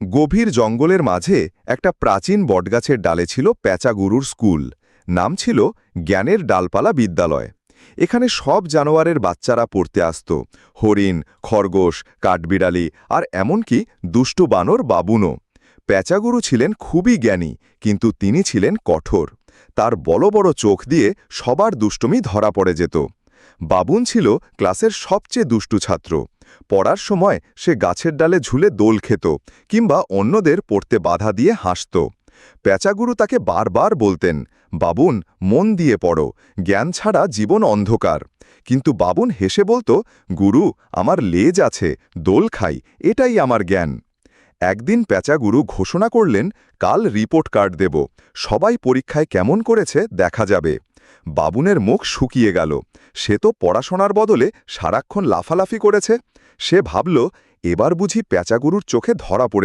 গভীর জঙ্গলের মাঝে একটা প্রাচীন বটগাছের ডালে ছিল প্যাঁচাগুরুর স্কুল। নাম ছিল জ্ঞানের ডালপালা বিদ্যালয়। এখানে সব জানোয়ারের বাচ্চারা পড়তে আসত, হরিণ, খরগোশ, কাঠবিড়ালি আর এমনকি দুষ্টু বানর বাবুনও। প্যাঁচাগুরু ছিলেন খুবই জ্ঞানী, কিন্তু তিনি ছিলেন কঠোর। তার বড় বড় চোখ দিয়ে সবার দুষ্টুমি ধরা পড়ে যেত। বাবুন ছিল ক্লাসের সবচেয়ে দুষ্টু ছাত্র। পড়ার সময় সে গাছের ডালে ঝুলে দোল খেত, কিংবা অন্যদের পড়তে বাধা দিয়ে হাসত। প্যাঁচাগুরু তাকে বারবার বলতেন, বাবুন, মন দিয়ে পড়ো, জ্ঞান ছাড়া জীবন অন্ধকার। কিন্তু বাবুন হেসে বলতো, গুরু, আমার লেজ আছে, দোল খাই, এটাই আমার জ্ঞান। একদিন প্যাঁচাগুরু ঘোষণা করলেন, কাল রিপোর্ট কার্ড দেব, সবাই পরীক্ষায় কেমন করেছে দেখা যাবে। বাবুনের মুখ শুকিয়ে গেল। সে তো পড়াশোনার বদলে সারাক্ষণ লাফালাফি করেছে। সে ভাবল, এবার বুঝি প্যাঁচাগুরুর চোখে ধরা পড়ে